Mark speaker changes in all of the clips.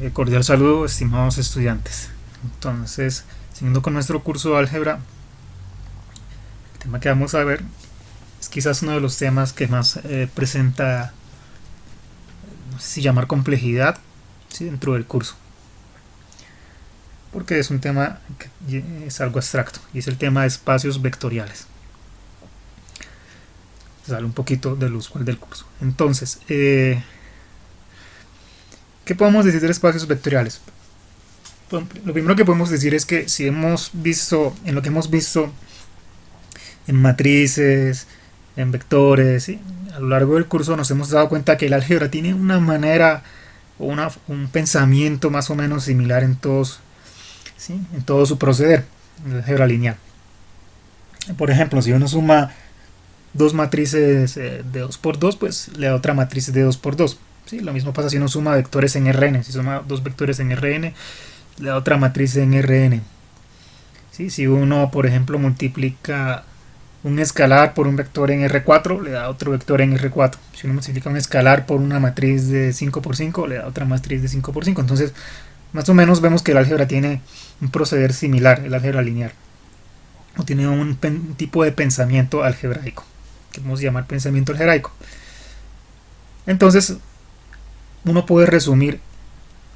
Speaker 1: Cordial saludo, estimados estudiantes. Entonces, siguiendo con nuestro curso de álgebra, el tema que vamos a ver es quizás uno de los temas que más presenta, no sé si llamar complejidad, ¿sí?, dentro del curso, porque es un tema que es algo abstracto, y es el tema de espacios vectoriales. Sale un poquito del usual del curso. Entonces, ¿qué podemos decir de espacios vectoriales? Bueno, lo primero que podemos decir es que si hemos visto, en lo que hemos visto en matrices, en vectores, ¿sí?, a lo largo del curso nos hemos dado cuenta que el álgebra tiene una manera o un pensamiento más o menos similar en todos, ¿sí?, en todo su proceder, el álgebra lineal. Por ejemplo, si uno suma dos matrices de 2 por 2, pues le da otra matriz de 2 por 2. ¿Sí? Lo mismo pasa si uno suma vectores en Rn. Si suma dos vectores en Rn, le da otra matriz en Rn. ¿Sí? Si uno, por ejemplo, multiplica un escalar por un vector en R4, le da otro vector en R4. Si uno multiplica un escalar por una matriz de 5 por 5, le da otra matriz de 5 por 5. Entonces, más o menos vemos que el álgebra tiene un proceder similar, el álgebra lineal. O tiene un tipo de pensamiento algebraico, que podemos llamar pensamiento algebraico. Entonces, uno puede resumir,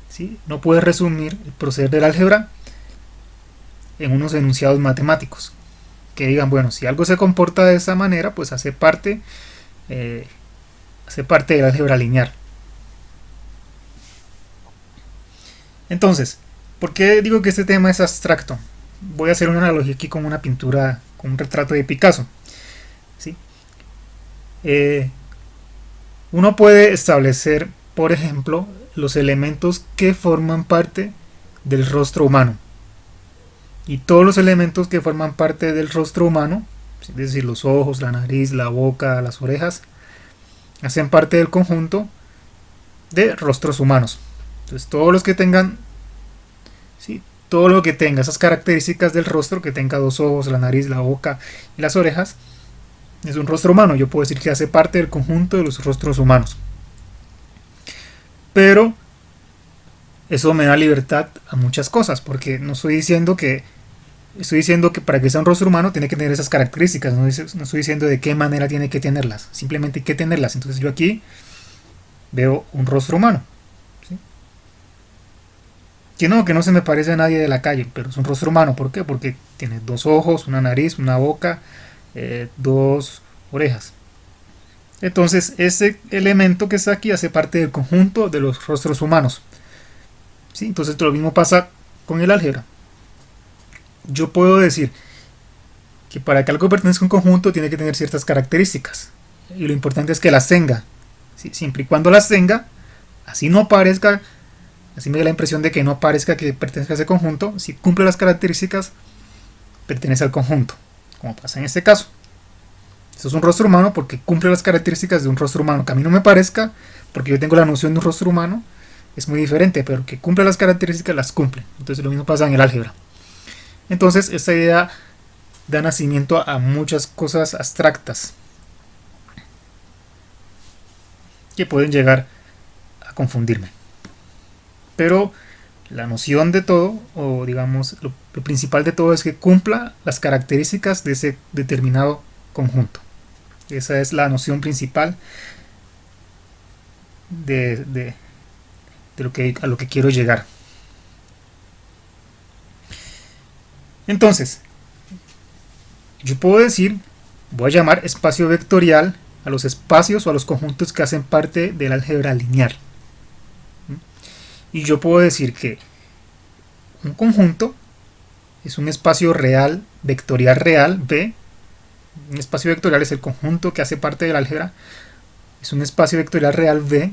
Speaker 1: ¿sí?, no puede resumir el proceder del álgebra en unos enunciados matemáticos que digan, bueno, si algo se comporta de esa manera, pues hace parte del álgebra lineal. Entonces, ¿por qué digo que este tema es abstracto? Voy a hacer una analogía aquí con una pintura, con un retrato de Picasso, ¿sí? Uno puede establecer, por ejemplo, los elementos que forman parte del rostro humano. Y todos los elementos que forman parte del rostro humano, es decir, los ojos, la nariz, la boca, las orejas, hacen parte del conjunto de rostros humanos. Entonces, todos los que tengan, ¿sí?, todo lo que tenga esas características del rostro, que tenga dos ojos, la nariz, la boca y las orejas, es un rostro humano. Yo puedo decir que hace parte del conjunto de los rostros humanos. Pero eso me da libertad a muchas cosas, porque no estoy diciendo que para que sea un rostro humano tiene que tener esas características, no estoy diciendo de qué manera tiene que tenerlas, simplemente hay que tenerlas. Entonces yo aquí veo un rostro humano, ¿sí?, que no se me parece a nadie de la calle, pero es un rostro humano. ¿Por qué? Porque tiene dos ojos, una nariz, una boca, dos orejas. Entonces ese elemento que está aquí hace parte del conjunto de los rostros humanos, ¿sí? Entonces lo mismo pasa con el álgebra. Yo puedo decir que para que algo pertenezca a un conjunto tiene que tener ciertas características, y lo importante es que las tenga, ¿sí?, siempre y cuando las tenga, así no aparezca, así me da la impresión de que no aparezca que pertenezca a ese conjunto. Si cumple las características, pertenece al conjunto, como pasa en este caso. Esto es un rostro humano porque cumple las características de un rostro humano. Que a mí no me parezca, porque yo tengo la noción de un rostro humano, es muy diferente, pero que cumple las características, las cumple. Entonces lo mismo pasa en el álgebra. Entonces esta idea da nacimiento a muchas cosas abstractas que pueden llegar a confundirme. Pero la noción de todo, o digamos lo principal de todo, es que cumpla las características de ese determinado conjunto. Esa es la noción principal de a lo que quiero llegar. Entonces, yo puedo decir, voy a llamar espacio vectorial a los espacios o a los conjuntos que hacen parte del álgebra lineal. Y yo puedo decir que un conjunto es un espacio real, vectorial real, V. Un espacio vectorial es el conjunto que hace parte del álgebra. Es un espacio vectorial real V,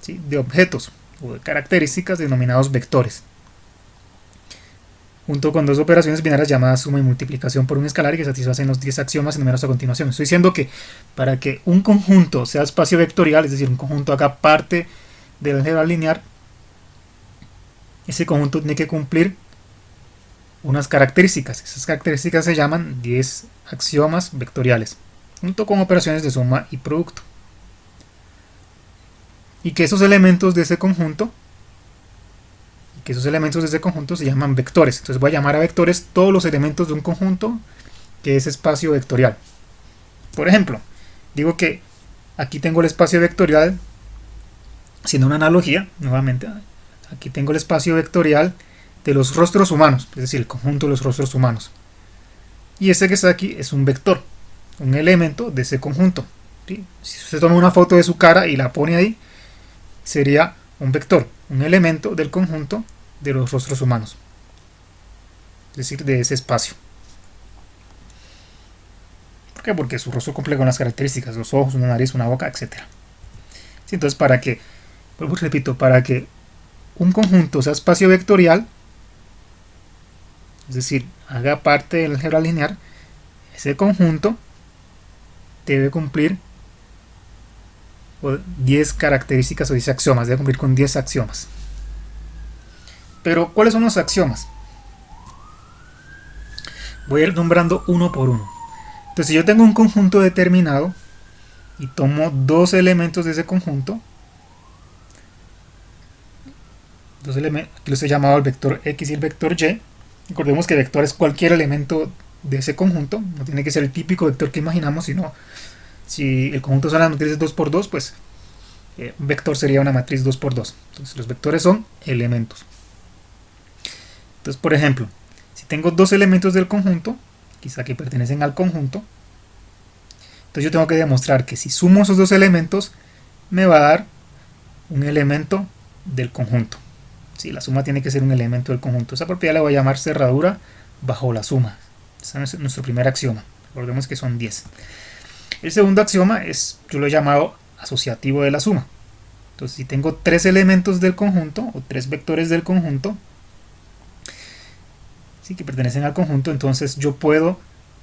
Speaker 1: ¿sí?, de objetos o de características denominados vectores, junto con dos operaciones binarias llamadas suma y multiplicación por un escalar y que satisfacen los 10 axiomas enumerados a continuación. Estoy diciendo que para que un conjunto sea espacio vectorial, es decir, un conjunto haga parte del álgebra lineal, ese conjunto tiene que cumplir unas características. Esas características se llaman 10 axiomas vectoriales, junto con operaciones de suma y producto. Y que esos elementos de ese conjunto que esos elementos de ese conjunto se llaman vectores. Entonces voy a llamar a vectores todos los elementos de un conjunto que es espacio vectorial. Por ejemplo, digo que aquí tengo el espacio vectorial, haciendo una analogía, nuevamente, aquí tengo el espacio vectorial de los rostros humanos, es decir, el conjunto de los rostros humanos. Y ese que está aquí es un vector, un elemento de ese conjunto. ¿Sí? Si usted toma una foto de su cara y la pone ahí, sería un vector, un elemento del conjunto de los rostros humanos, es decir, de ese espacio. ¿Por qué? Porque su rostro cumple con las características, los ojos, una nariz, una boca, etc. ¿Sí? Entonces, repito, para que un conjunto sea espacio vectorial, es decir, haga parte del álgebra lineal, ese conjunto debe cumplir 10 características o 10 axiomas, debe cumplir con 10 axiomas. Pero, ¿cuáles son los axiomas? Voy a ir nombrando uno por uno. Entonces, si yo tengo un conjunto determinado y tomo dos elementos de ese conjunto, aquí los he llamado el vector X y el vector Y. Recordemos que vector es cualquier elemento de ese conjunto, no tiene que ser el típico vector que imaginamos, sino si el conjunto son las matrices 2×2, pues un vector sería una matriz 2×2. Entonces los vectores son elementos. Entonces, por ejemplo, si tengo dos elementos del conjunto, quizá que pertenecen al conjunto, entonces yo tengo que demostrar que si sumo esos dos elementos, me va a dar un elemento del conjunto. Sí, la suma tiene que ser un elemento del conjunto. Esa propiedad la voy a llamar cerradura bajo la suma. Ese es nuestro primer axioma. Recordemos que son 10. El segundo axioma yo lo he llamado asociativo de la suma. Entonces, si tengo tres elementos del conjunto o tres vectores del conjunto, ¿sí?, que pertenecen al conjunto, entonces yo puedo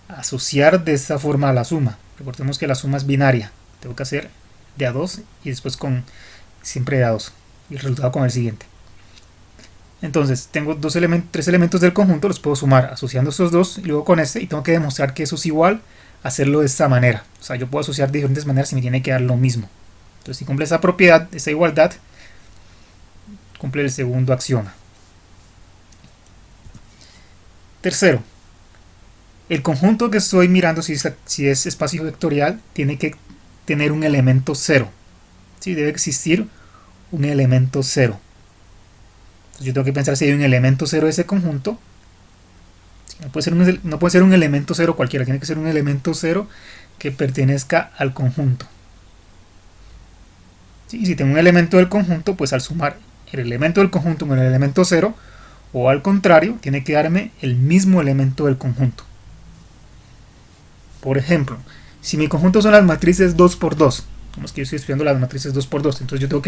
Speaker 1: asociar de esta forma a la suma. Recordemos que la suma es binaria. Tengo que hacer de a 2 y después siempre de a 2. Y el resultado con el siguiente. Entonces tengo tres elementos del conjunto, los puedo sumar asociando estos dos y luego con este, y tengo que demostrar que eso es igual a hacerlo de esta manera. O sea, yo puedo asociar de diferentes maneras y me tiene que dar lo mismo. Entonces, si cumple esa propiedad, esa igualdad, cumple el segundo axioma. Tercero, el conjunto que estoy mirando, si es espacio vectorial, tiene que tener un elemento 0. ¿Sí? Debe existir un elemento 0. Yo tengo que pensar si hay un elemento 0 de ese conjunto. No puede ser un elemento 0 cualquiera, tiene que ser un elemento 0 que pertenezca al conjunto. ¿Sí? Si tengo un elemento del conjunto, pues al sumar el elemento del conjunto con el elemento 0, o al contrario, tiene que darme el mismo elemento del conjunto. Por ejemplo, si mi conjunto son las matrices 2×2, como es que yo estoy estudiando las matrices 2×2, entonces yo tengo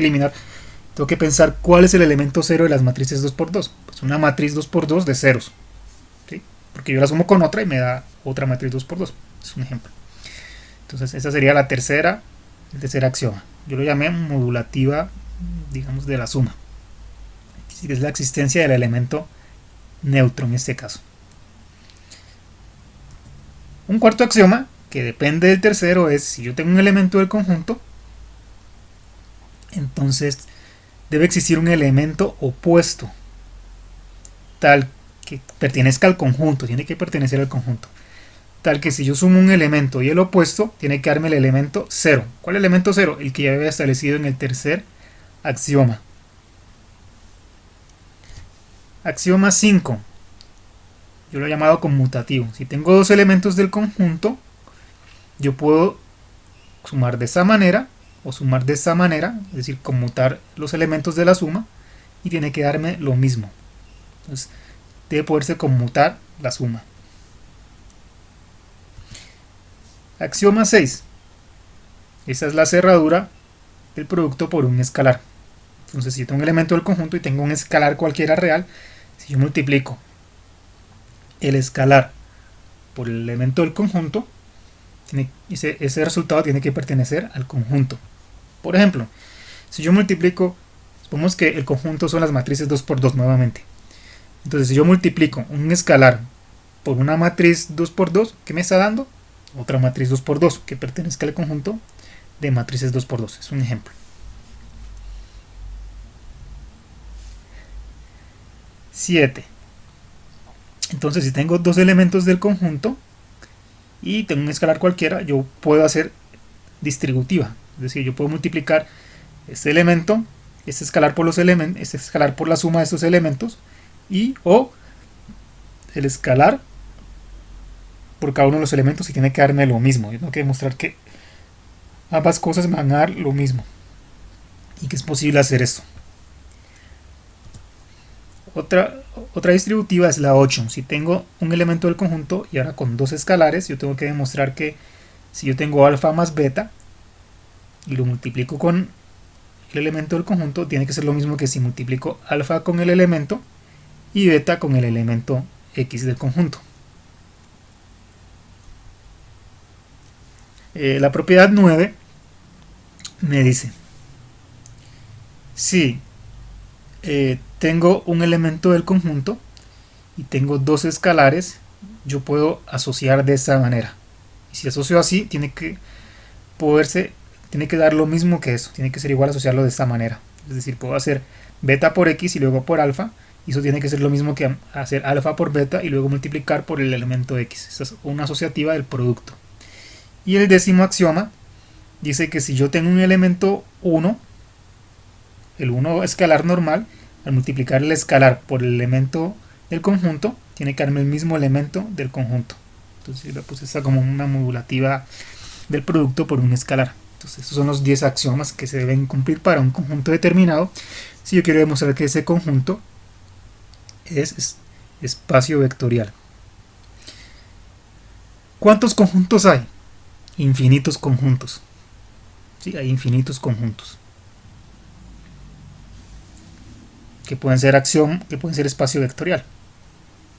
Speaker 1: que pensar cuál es el elemento 0 de las matrices 2×2. Pues una matriz 2×2 de ceros. ¿Sí? Porque yo la sumo con otra y me da otra matriz 2×2. Es un ejemplo. Entonces esa sería el tercer axioma. Yo lo llamé modulativa, digamos, de la suma. Es la existencia del elemento neutro en este caso. Un cuarto axioma, que depende del tercero, es si yo tengo un elemento del conjunto, entonces debe existir un elemento opuesto, tal que pertenezca al conjunto, tiene que pertenecer al conjunto, tal que si yo sumo un elemento y el opuesto, tiene que darme el elemento 0. ¿Cuál elemento 0? El que ya había establecido en el tercer axioma. Axioma 5. Yo lo he llamado conmutativo. Si tengo dos elementos del conjunto, yo puedo sumar de esta manera o sumar de esta manera, es decir, conmutar los elementos de la suma, y tiene que darme lo mismo. Entonces, debe poderse conmutar la suma. Axioma 6. Esa es la cerradura del producto por un escalar. Entonces, si yo tengo un elemento del conjunto y tengo un escalar cualquiera real, si yo multiplico el escalar por el elemento del conjunto, ese resultado tiene que pertenecer al conjunto. Por ejemplo, si yo multiplico, supongamos que el conjunto son las matrices 2×2 nuevamente. Entonces, si yo multiplico un escalar por una matriz 2×2, ¿qué me está dando? Otra matriz 2×2 que pertenezca al conjunto de matrices 2×2. Es un ejemplo. 7. Entonces, si tengo dos elementos del conjunto y tengo un escalar cualquiera, yo puedo hacer distributiva. Es decir, yo puedo multiplicar este elemento, este escalar por los elementos, este escalar por la suma de estos elementos, y o el escalar por cada uno de los elementos, y tiene que darme lo mismo. Yo tengo que demostrar que ambas cosas me van a dar lo mismo y que es posible hacer esto. Otra distributiva es la 8. Si tengo un elemento del conjunto y ahora con dos escalares, yo tengo que demostrar que si yo tengo alfa más beta y lo multiplico con el elemento del conjunto, tiene que ser lo mismo que si multiplico alfa con el elemento y beta con el elemento x del conjunto. La propiedad 9 me dice, si tengo un elemento del conjunto y tengo dos escalares, yo puedo asociar de esta manera. Y si asocio así, tiene que dar lo mismo que eso, tiene que ser igual a asociarlo de esta manera. Es decir, puedo hacer beta por x y luego por alfa, y eso tiene que ser lo mismo que hacer alfa por beta y luego multiplicar por el elemento x. Esta es una asociativa del producto. Y el décimo axioma dice que si yo tengo un elemento 1, el 1 escalar normal, al multiplicar el escalar por el elemento del conjunto, tiene que darme el mismo elemento del conjunto. Entonces le puse esta como una modulativa del producto por un escalar. Entonces estos son los 10 axiomas que se deben cumplir para un conjunto determinado, si yo quiero demostrar que ese conjunto es espacio vectorial. ¿Cuántos conjuntos hay? Infinitos conjuntos. Sí, hay infinitos conjuntos que pueden ser que pueden ser espacio vectorial.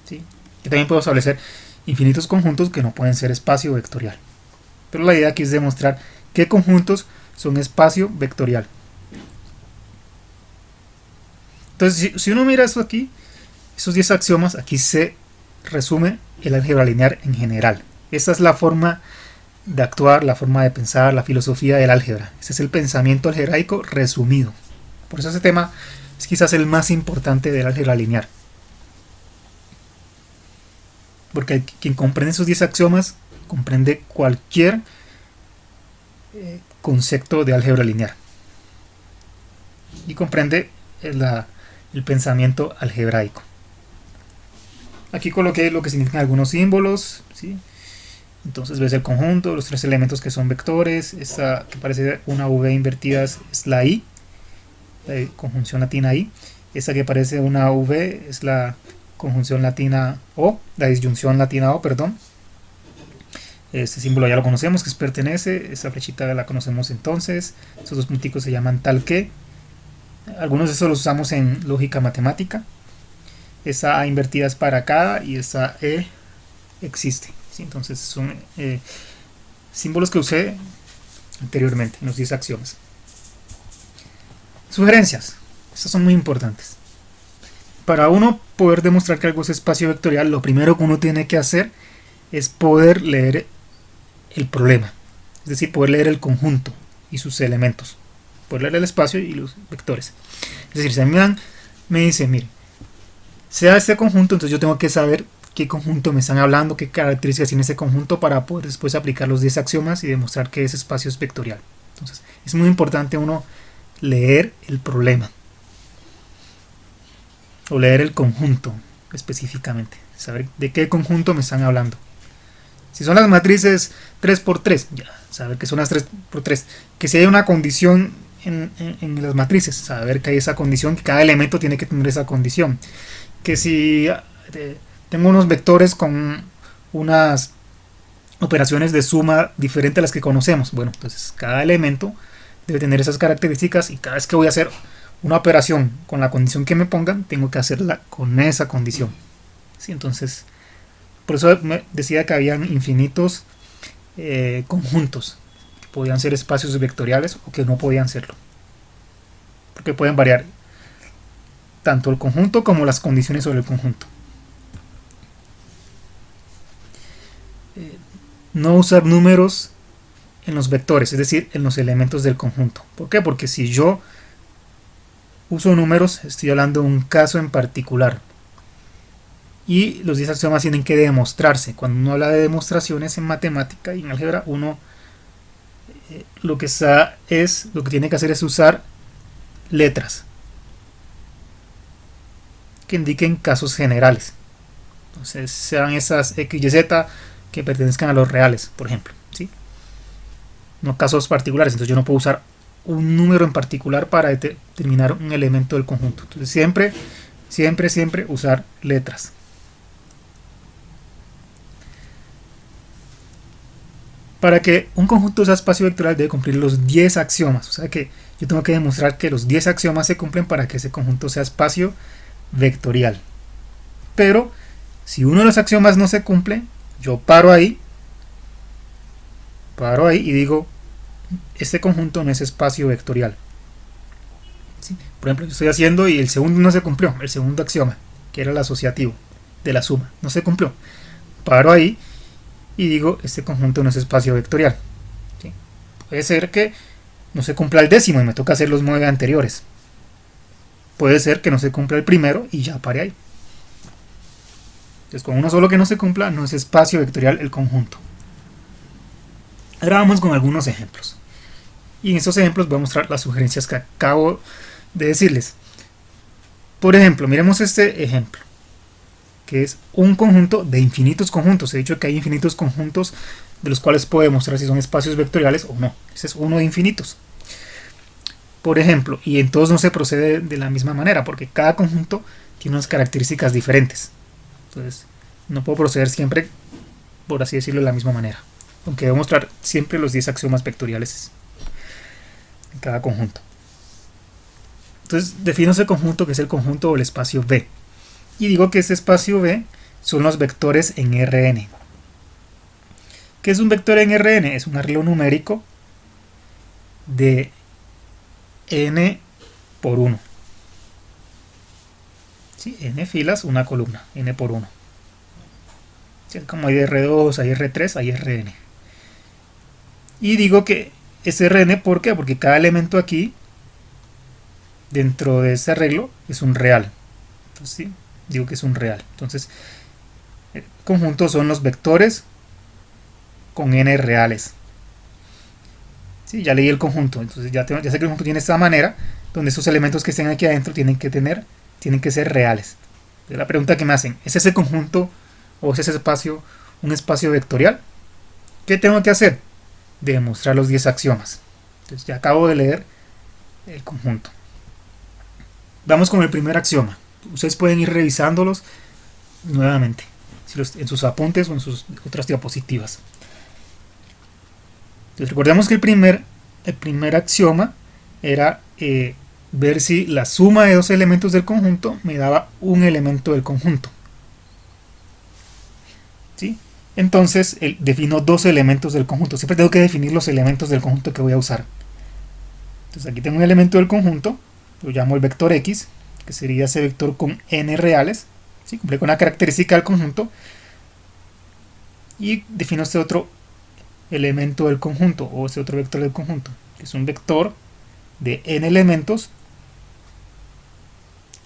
Speaker 1: ¿Sí? Yo también puedo establecer infinitos conjuntos que no pueden ser espacio vectorial. Pero la idea aquí es demostrar qué conjuntos son espacio vectorial. Entonces, si uno mira esto aquí, esos 10 axiomas, aquí se resume el álgebra lineal en general. Esta es la forma de actuar, la forma de pensar, la filosofía del álgebra. Ese es el pensamiento algebraico resumido. Por eso ese tema es quizás el más importante del álgebra lineal. Porque quien comprende esos 10 axiomas comprende cualquier concepto de álgebra lineal. Y comprende el pensamiento algebraico. Aquí coloqué lo que significan algunos símbolos, ¿sí? Entonces ves el conjunto, los tres elementos que son vectores. Esta que parece una V invertida es la I, la conjunción latina I. Esta que parece una V es la conjunción latina O, la disyunción latina O, perdón. Este símbolo ya lo conocemos, que es pertenece. Esta flechita la conocemos entonces. Estos dos punticos se llaman tal que. Algunos de estos los usamos en lógica matemática. Esa A invertida es para acá y esa E existe. ¿Sí? Entonces son símbolos que usé anteriormente en los 10 axiomas. Sugerencias. Estas son muy importantes. Para uno poder demostrar que algo es espacio vectorial, lo primero que uno tiene que hacer es poder leer el problema. Es decir, poder leer el conjunto y sus elementos. Poder leer el espacio y los vectores. Es decir, si a mí me dicen, mire, sea este conjunto, entonces yo tengo que saber qué conjunto me están hablando, qué características tiene ese conjunto para poder después aplicar los 10 axiomas y demostrar que ese espacio es vectorial. Entonces, es muy importante uno leer el problema. O leer el conjunto específicamente. Saber de qué conjunto me están hablando. Si son las matrices 3×3, ya, saber que son las 3×3. Que si hay una condición en las matrices, saber que hay esa condición, que cada elemento tiene que tener esa condición. Que si tengo unos vectores con unas operaciones de suma diferentes a las que conocemos, bueno, entonces cada elemento debe tener esas características y cada vez que voy a hacer una operación con la condición que me pongan, tengo que hacerla con esa condición. ¿Sí? Entonces, por eso me decía que habían infinitos conjuntos que podían ser espacios vectoriales o que no podían serlo. Porque pueden variar tanto el conjunto como las condiciones sobre el conjunto. No usar números en los vectores, es decir, en los elementos del conjunto. ¿Por qué? Porque si yo uso números, estoy hablando de un caso en particular. y los 10 axiomas tienen que demostrarse. Cuando uno habla de demostraciones en matemática y en álgebra, uno lo que tiene que hacer es usar letras que indiquen casos generales. Entonces sean esas x y z que pertenezcan a los reales, por ejemplo, ¿sí? No casos particulares. Entonces yo no puedo usar un número en particular para determinar un elemento del conjunto. Entonces siempre usar letras. Para que un conjunto sea espacio vectorial debe cumplir los 10 axiomas. O sea que yo tengo que demostrar que los 10 axiomas se cumplen para que ese conjunto sea espacio vectorial. Pero si uno de los axiomas no se cumple, yo paro ahí y digo, este conjunto no es espacio vectorial. ¿Sí? Por ejemplo, yo estoy haciendo y el segundo no se cumplió, el segundo axioma, que era el asociativo de la suma, no se cumplió. Paro ahí y digo, este conjunto no es espacio vectorial. ¿Sí? Puede ser que no se cumpla el décimo y me toca hacer los 9 anteriores. Puede ser que no se cumpla el primero y ya pare ahí. Entonces, con uno solo que no se cumpla, no es espacio vectorial el conjunto. Ahora vamos con algunos ejemplos. Y en estos ejemplos voy a mostrar las sugerencias que acabo de decirles. Por ejemplo, miremos este ejemplo, que es un conjunto de infinitos conjuntos. He dicho que hay infinitos conjuntos de los cuales puedo demostrar si son espacios vectoriales o no. Ese es uno de infinitos. Por ejemplo, y en todos no se procede de la misma manera, porque cada conjunto tiene unas características diferentes. Entonces, no puedo proceder siempre, por así decirlo, de la misma manera. Aunque debo mostrar siempre los 10 axiomas vectoriales en cada conjunto. Entonces, defino ese conjunto que es el conjunto o el espacio V. Y digo que ese espacio V son los vectores en Rn. ¿Qué es un vector en Rn? Es un arreglo numérico de n por 1. ¿Sí? N filas, una columna, n por 1. ¿Sí? Como hay R2, hay R3, hay Rn. Y digo que es Rn, ¿por qué? Porque cada elemento aquí, dentro de ese arreglo, es un real. Entonces, ¿sí? Digo que es un real. Entonces, el conjunto son los vectores con n reales. ¿Sí? Ya leí el conjunto, entonces ya sé que el conjunto tiene esta manera, donde esos elementos que estén aquí adentro tienen que ser reales. Entonces, la pregunta que me hacen, ¿es ese conjunto o es ese espacio un espacio vectorial? ¿Qué tengo que hacer? Demostrar los 10 axiomas. Entonces ya acabo de leer el conjunto. Vamos con el primer axioma. Ustedes pueden ir revisándolos nuevamente en sus apuntes o en sus otras diapositivas. Entonces recordemos que el primer axioma era ver si la suma de dos elementos del conjunto me daba un elemento del conjunto. ¿Sí? Entonces defino dos elementos del conjunto. Siempre tengo que definir los elementos del conjunto que voy a usar. Entonces aquí tengo un elemento del conjunto, lo llamo el vector x, que sería ese vector con n reales. ¿Sí? Cumple con la característica del conjunto. Y defino este otro elemento del conjunto, o este otro vector del conjunto, que es un vector de n elementos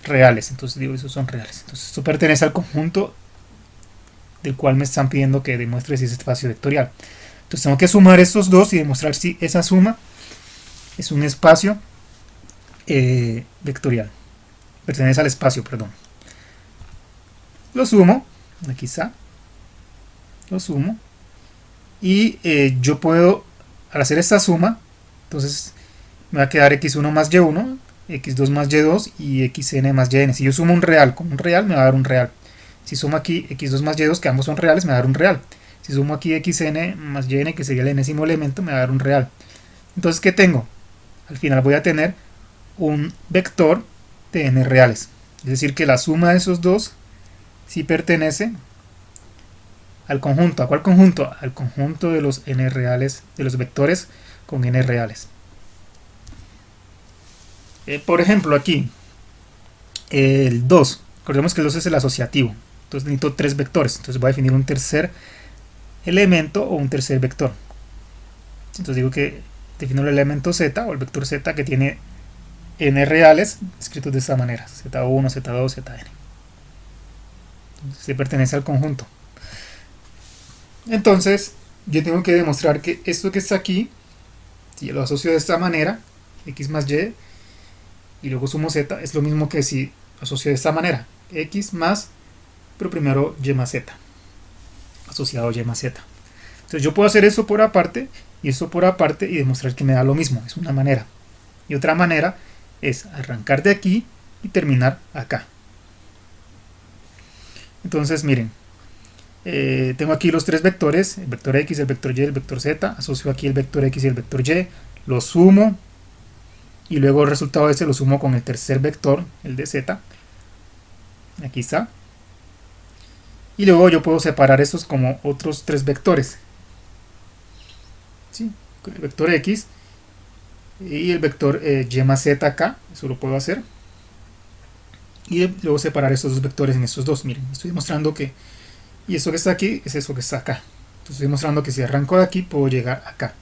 Speaker 1: reales. Entonces digo, esos son reales. Entonces esto pertenece al conjunto del cual me están pidiendo que demuestre si es espacio vectorial. Entonces tengo que sumar estos dos y demostrar si esa suma es un espacio vectorial. Pertenece al espacio, perdón. Lo sumo, aquí está. Lo sumo. Y yo puedo, al hacer esta suma, entonces me va a quedar x1 más y1, x2 más y2 y xn más yn. Si yo sumo un real con un real, me va a dar un real. Si sumo aquí x2 más y2, que ambos son reales, me va a dar un real. Si sumo aquí xn más yn, que sería el enésimo elemento, me va a dar un real. Entonces, ¿qué tengo? Al final voy a tener un vector de n reales. Es decir, que la suma de esos dos sí pertenece al conjunto. ¿A cuál conjunto? Al conjunto de los n reales, de los vectores con n reales. Por ejemplo, aquí, el 2. Recordemos que el 2 es el asociativo. Entonces necesito tres vectores. Entonces voy a definir un tercer elemento o un tercer vector. Entonces digo que defino el elemento z o el vector z que tiene n reales escritos de esta manera: z1, z2, zn. se pertenece al conjunto. Entonces yo tengo que demostrar que esto que está aquí, si yo lo asocio de esta manera, x más y, y luego sumo z, es lo mismo que si lo asocio de esta manera, x más, pero primero y más z, asociado y más z. Entonces yo puedo hacer eso por aparte y eso por aparte y demostrar que me da lo mismo, es una manera. Y otra manera es arrancar de aquí y terminar acá. Entonces miren, tengo aquí los tres vectores, el vector x, el vector y, el vector z, asocio aquí el vector x y el vector y, lo sumo y luego el resultado de este lo sumo con el tercer vector, el de z, aquí está, y luego yo puedo separar estos como otros tres vectores, ¿sí? Con el vector x y el vector y más z acá, eso lo puedo hacer, y luego separar estos dos vectores en estos dos. Miren, estoy demostrando que y eso que está aquí es eso que está acá. Entonces estoy demostrando que si arranco de aquí puedo llegar acá.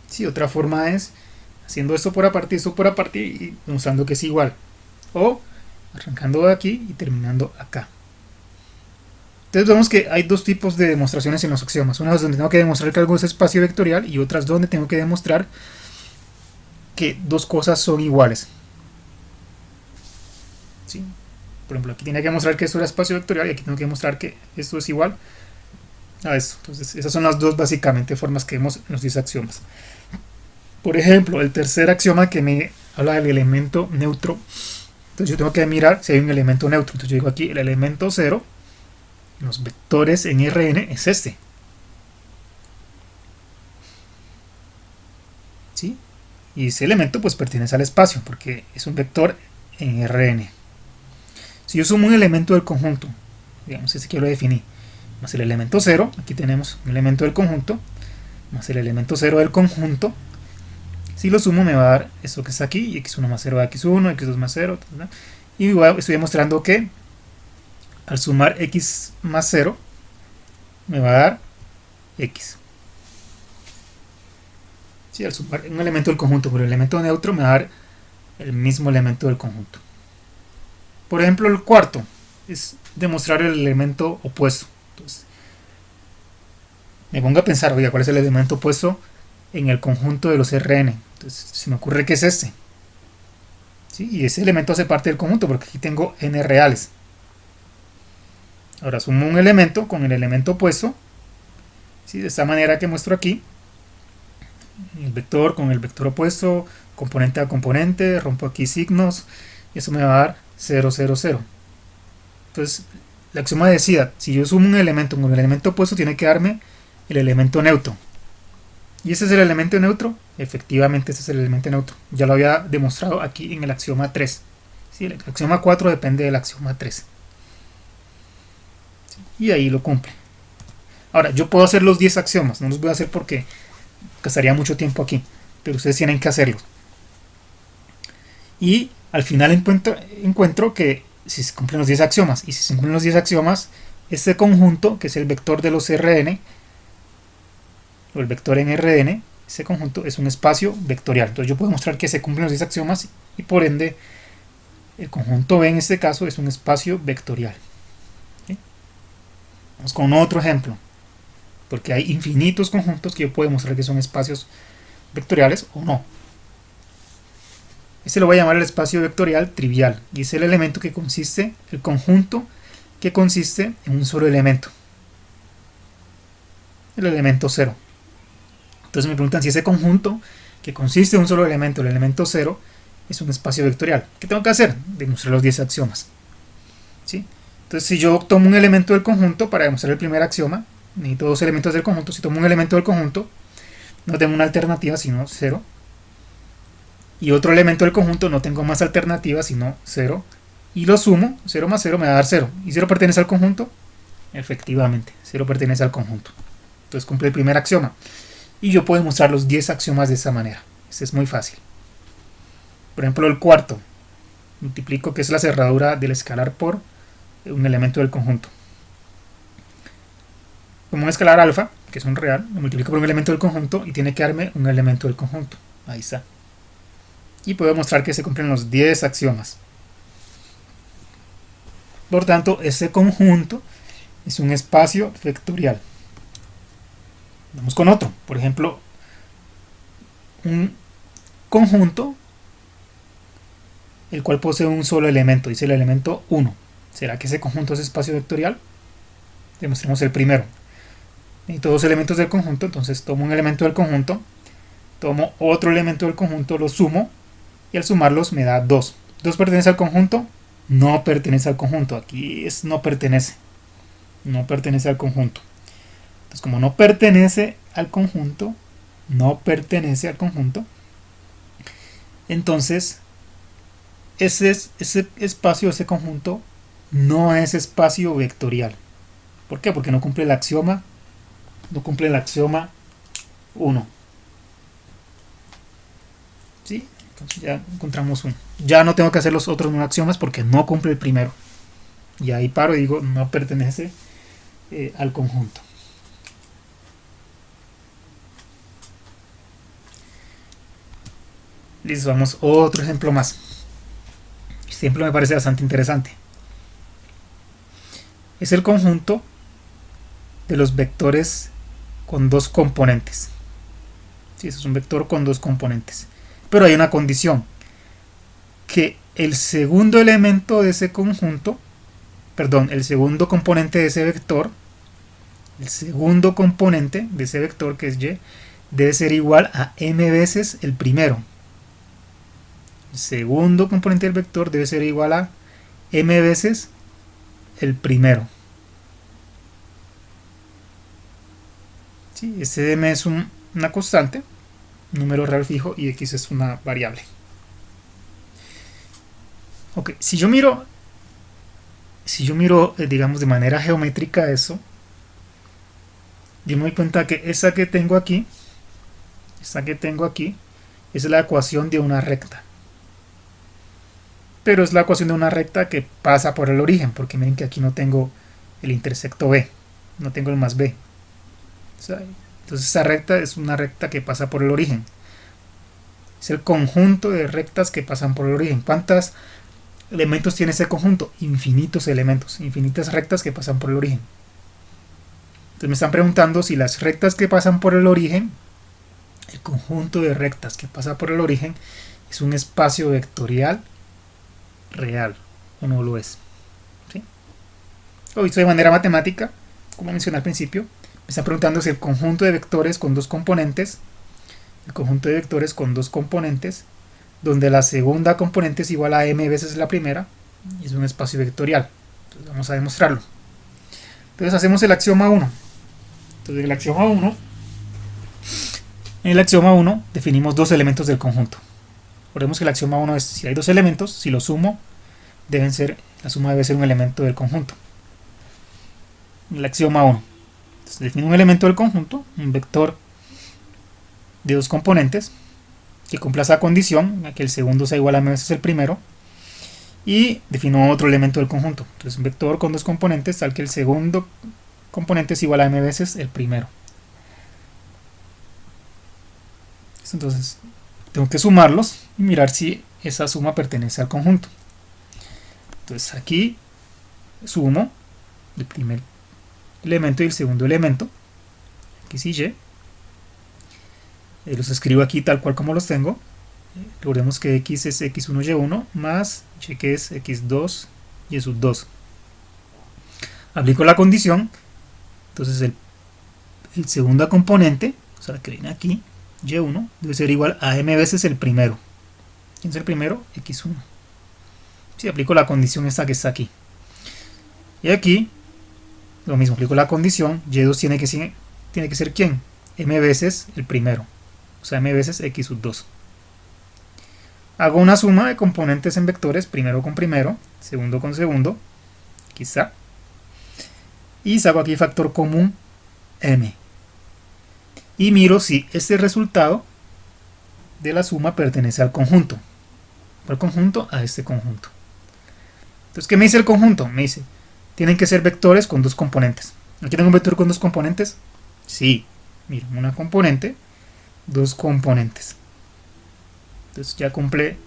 Speaker 1: Sí, otra forma es haciendo esto por aparte y esto por aparte y demostrando que es igual. O arrancando de aquí y terminando acá. Entonces vemos que hay dos tipos de demostraciones en los axiomas. Una es donde tengo que demostrar que algo es espacio vectorial y otras donde tengo que demostrar que dos cosas son iguales. ¿Sí? Por ejemplo, aquí tiene que demostrar que esto era espacio vectorial y aquí tengo que demostrar que esto es igual a esto. Entonces esas son las dos básicamente formas que vemos en los 10 axiomas. Por ejemplo, el tercer axioma que me habla del elemento neutro. Entonces yo tengo que mirar si hay un elemento neutro. Entonces yo digo aquí el elemento 0 en los vectores en Rn es este. ¿Sí? Y ese elemento pues pertenece al espacio porque es un vector en Rn. Si yo sumo un elemento del conjunto, digamos ese que yo lo definí, más el elemento 0, aquí tenemos un elemento del conjunto, más el elemento 0 del conjunto, si lo sumo me va a dar esto que está aquí, y x1 más 0 da x1, x2 más 0, y estoy demostrando que al sumar x más 0 me va a dar x. Sí, al sumar un elemento del conjunto por el elemento neutro me va a dar el mismo elemento del conjunto. Por ejemplo, el cuarto es demostrar el elemento opuesto. Entonces, me pongo a pensar, oiga, ¿cuál es el elemento opuesto en el conjunto de los Rn? Entonces, se me ocurre que es este. ¿Sí? Y ese elemento hace parte del conjunto porque aquí tengo n reales. Ahora sumo un elemento con el elemento opuesto. ¿Sí? De esta manera que muestro aquí. El vector con el vector opuesto, componente a componente, rompo aquí signos. Y eso me va a dar 0, 0, 0. Entonces, el axioma decía, si yo sumo un elemento con el elemento opuesto, tiene que darme el elemento neutro. ¿Y ese es el elemento neutro? Efectivamente, ese es el elemento neutro. Ya lo había demostrado aquí en el axioma 3. ¿Sí? El axioma 4 depende del axioma 3. ¿Sí? Y ahí lo cumple. Ahora, yo puedo hacer los 10 axiomas. No los voy a hacer porque gastaría mucho tiempo aquí. Pero ustedes tienen que hacerlos. Y al final encuentro que si se cumplen los 10 axiomas, y si se cumplen los 10 axiomas, este conjunto, que es el vector de los Rn, o el vector en Rn, ese conjunto es un espacio vectorial. Entonces yo puedo mostrar que se cumplen los 10 axiomas y por ende el conjunto B en este caso es un espacio vectorial. ¿Sí? Vamos con otro ejemplo, porque hay infinitos conjuntos que yo puedo mostrar que son espacios vectoriales o no. Este lo voy a llamar el espacio vectorial trivial y es el elemento que consiste, el conjunto que consiste en un solo elemento, el elemento 0. Entonces me preguntan si ese conjunto que consiste en un solo elemento, el elemento 0, es un espacio vectorial. ¿Qué tengo que hacer? Demostrar los 10 axiomas. ¿Sí? Entonces si yo tomo un elemento del conjunto para demostrar el primer axioma, necesito dos elementos del conjunto. Si tomo un elemento del conjunto, no tengo una alternativa sino 0. Y otro elemento del conjunto, no tengo más alternativa sino 0. Y lo sumo, 0 más 0 me va a dar 0. ¿Y 0 pertenece al conjunto? Efectivamente, 0 pertenece al conjunto. Entonces cumple el primer axioma. Y yo puedo demostrar los 10 axiomas de esta manera. Este es muy fácil. Por ejemplo, el cuarto. Multiplico, que es la cerradura del escalar por un elemento del conjunto. Como un escalar alfa, que es un real, lo multiplico por un elemento del conjunto y tiene que darme un elemento del conjunto. Ahí está. Y puedo mostrar que se cumplen los 10 axiomas. Por tanto, ese conjunto es un espacio vectorial. Vamos con otro. Por ejemplo, un conjunto el cual posee un solo elemento, dice el elemento 1. ¿Será que ese conjunto es espacio vectorial? Demostremos el primero. Necesito dos elementos del conjunto, entonces tomo un elemento del conjunto, tomo otro elemento del conjunto, lo sumo, y al sumarlos me da 2. ¿2 pertenece al conjunto? No pertenece al conjunto. Aquí es no pertenece. No pertenece al conjunto. Entonces, como no pertenece al conjunto, entonces ese espacio, ese conjunto, no es espacio vectorial. ¿Por qué? Porque no cumple el axioma 1. ¿Sí? Entonces ya encontramos uno. Ya no tengo que hacer los otros 9 axiomas porque no cumple el primero. Y ahí paro y digo, no pertenece al conjunto. Listo, vamos otro ejemplo más. Este ejemplo me parece bastante interesante. Es el conjunto de los vectores con dos componentes. Sí, eso es un vector con dos componentes. Pero hay una condición, que el segundo elemento de ese conjunto, perdón, el segundo componente de ese vector, el segundo componente de ese vector, que es y, debe ser igual a m veces el primero. El segundo componente del vector debe ser igual a m veces el primero. ¿Sí? Ese m es una constante, un número real fijo, y x es una variable. Ok, si yo miro, digamos, de manera geométrica eso, yo me doy cuenta que esa que tengo aquí es la ecuación de una recta. Pero es la ecuación de una recta que pasa por el origen, porque miren que aquí no tengo el intersecto b, no tengo el más b. Entonces esa recta es una recta que pasa por el origen. Es el conjunto de rectas que pasan por el origen. ¿Cuántos elementos tiene ese conjunto? Infinitos elementos, infinitas rectas que pasan por el origen. Entonces me están preguntando si las rectas que pasan por el origen, el conjunto de rectas que pasa por el origen, es un espacio vectorial real o no lo es. ¿Sí? Lo visto de manera matemática, como mencioné al principio, me están preguntando si el conjunto de vectores con dos componentes, donde la segunda componente es igual a m veces la primera, es un espacio vectorial. Entonces vamos a demostrarlo. Entonces hacemos el axioma 1. Entonces en el axioma 1 definimos dos elementos del conjunto. Recordemos que el axioma 1 es, si hay dos elementos, si los sumo, la suma debe ser un elemento del conjunto. El axioma 1. Entonces defino un elemento del conjunto, un vector de dos componentes, que cumpla esa condición, que el segundo sea igual a m veces el primero, y defino otro elemento del conjunto. Entonces un vector con dos componentes, tal que el segundo componente es igual a m veces el primero. Entonces tengo que sumarlos y mirar si esa suma pertenece al conjunto. Entonces aquí sumo el primer elemento y el segundo elemento, x y y. Los escribo aquí tal cual como los tengo. Recordemos que x es x1 y1 más y que es x2 y sub 2. Aplico la condición. Entonces el segundo componente, o sea que viene aquí, y1, debe ser igual a m veces el primero. ¿Quién es el primero? x1. Si aplico la condición esta que está aquí. Y aquí lo mismo, aplico la condición, y2 tiene que ser ¿quién? M veces el primero, o sea m veces x sub 2. Hago una suma de componentes en vectores, primero con primero, segundo con segundo, quizá, y saco aquí factor común m. Y miro si este resultado de la suma pertenece al conjunto. ¿Al conjunto? A este conjunto. Entonces, ¿qué me dice el conjunto? Me dice, tienen que ser vectores con dos componentes. ¿Aquí tengo un vector con dos componentes? Sí. Mira, una componente, dos componentes. Entonces ya cumple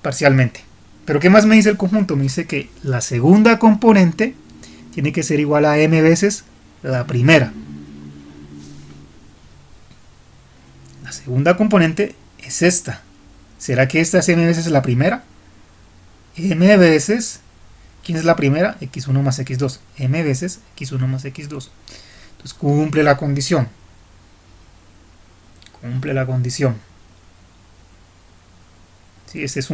Speaker 1: parcialmente. Pero ¿qué más me dice el conjunto? Me dice que la segunda componente tiene que ser igual a m veces la primera. La segunda componente es esta. ¿Será que esta es m veces la primera? M veces, ¿quién es la primera? x1 más x2. M veces x1 más x2. Entonces cumple la condición. Cumple la condición. Sí, ese es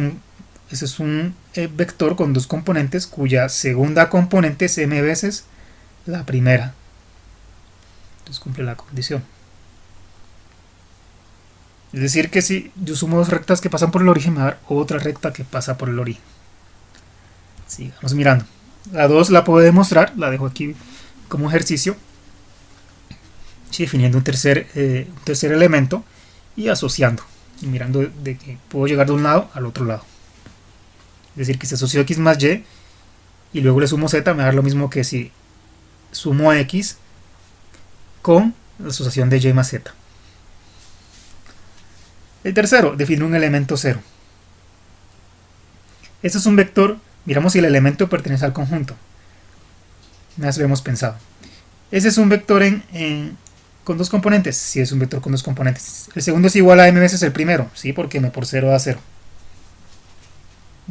Speaker 1: un vector con dos componentes cuya segunda componente es m veces la primera. Entonces cumple la condición. Es decir que si yo sumo dos rectas que pasan por el origen, me va a dar otra recta que pasa por el origen. Sigamos mirando. La 2 la puedo demostrar, la dejo aquí como ejercicio. Sí, definiendo un tercer elemento y asociando. Y mirando de que puedo llegar de un lado al otro lado. Es decir, que si asocio x más y y luego le sumo z, me va a dar lo mismo que si sumo x con la asociación de y más z. El tercero, define un elemento 0. Este es un vector, miramos si el elemento pertenece al conjunto. Ya lo hemos pensado. Ese es un vector con dos componentes. Sí, es un vector con dos componentes. El segundo es igual a m veces el primero. Sí, porque m por 0 da 0.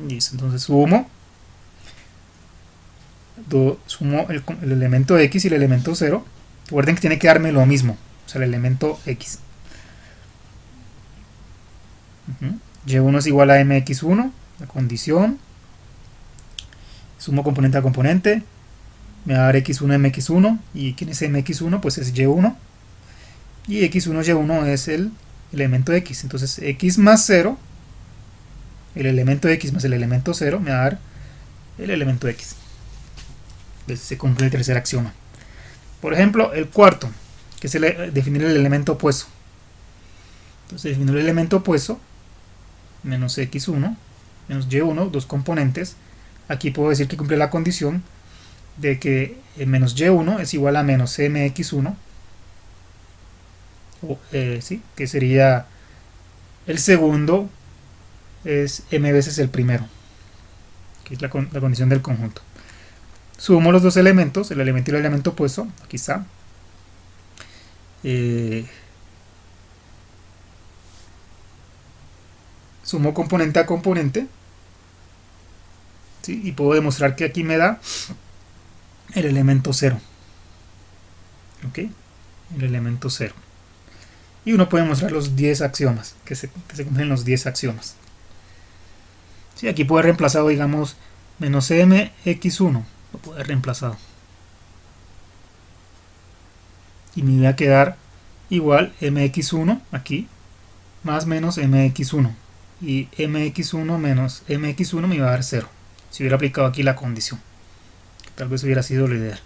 Speaker 1: Listo, entonces sumo el elemento x y el elemento 0. Recuerden que tiene que darme lo mismo. O sea, el elemento x. Y1 es igual a mx1, la condición. Sumo componente a componente. Me va a dar x1 mx1. ¿Y quién es mx1? Pues es y1. Y x1 y1 es el elemento x. Entonces x más 0, el elemento x más el elemento 0, me va a dar el elemento x. Entonces se cumple el tercer axioma. Por ejemplo, el cuarto, que es definir el elemento opuesto. Entonces definir el elemento opuesto, menos x1, menos y1, dos componentes. Aquí puedo decir que cumple la condición de que menos y1 es igual a menos mx1. Sí, que sería el segundo es m veces el primero, que es la condición del conjunto. Sumo los dos elementos, el elemento y el elemento opuesto. Aquí está. Sumo componente a componente, ¿sí? Y puedo demostrar que aquí me da el elemento 0. ¿Ok? El elemento 0. Y uno puede mostrar los 10 axiomas, que se cumplen los 10 axiomas. Sí, aquí puede haber reemplazado, digamos, menos mx1. Lo puede haber reemplazado. Y me va a quedar igual mx1 aquí, más menos mx1. Y mx1 menos mx1 me iba a dar 0. Si hubiera aplicado aquí la condición. Que tal vez hubiera sido lo ideal.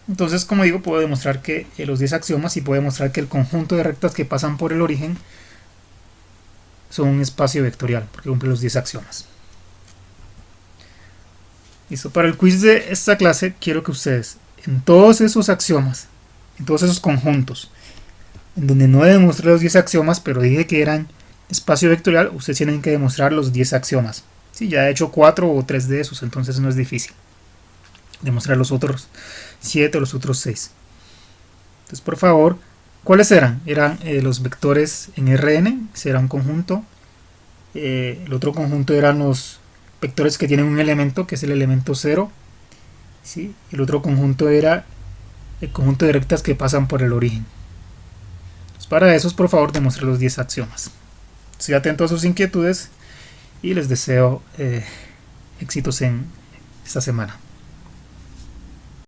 Speaker 1: Entonces, como digo, puedo demostrar que los 10 axiomas y puedo demostrar que el conjunto de rectas que pasan por el origen son un espacio vectorial, porque cumple los 10 axiomas. Listo, para el quiz de esta clase quiero que ustedes, en todos esos axiomas, en todos esos conjuntos, en donde no he demostrado los 10 axiomas, pero dije que eran espacio vectorial, ustedes tienen que demostrar los 10 axiomas. Sí, ya he hecho 4 o 3 de esos, entonces no es difícil demostrar los otros 7 o los otros 6. Entonces, por favor, ¿cuáles eran? Eran los vectores en Rn, será un conjunto. El otro conjunto eran los vectores que tienen un elemento, que es el elemento 0. ¿Sí? El otro conjunto era el conjunto de rectas que pasan por el origen. Entonces, para eso, por favor, demuestre los 10 axiomas. Estoy atento a sus inquietudes y les deseo éxitos en esta semana.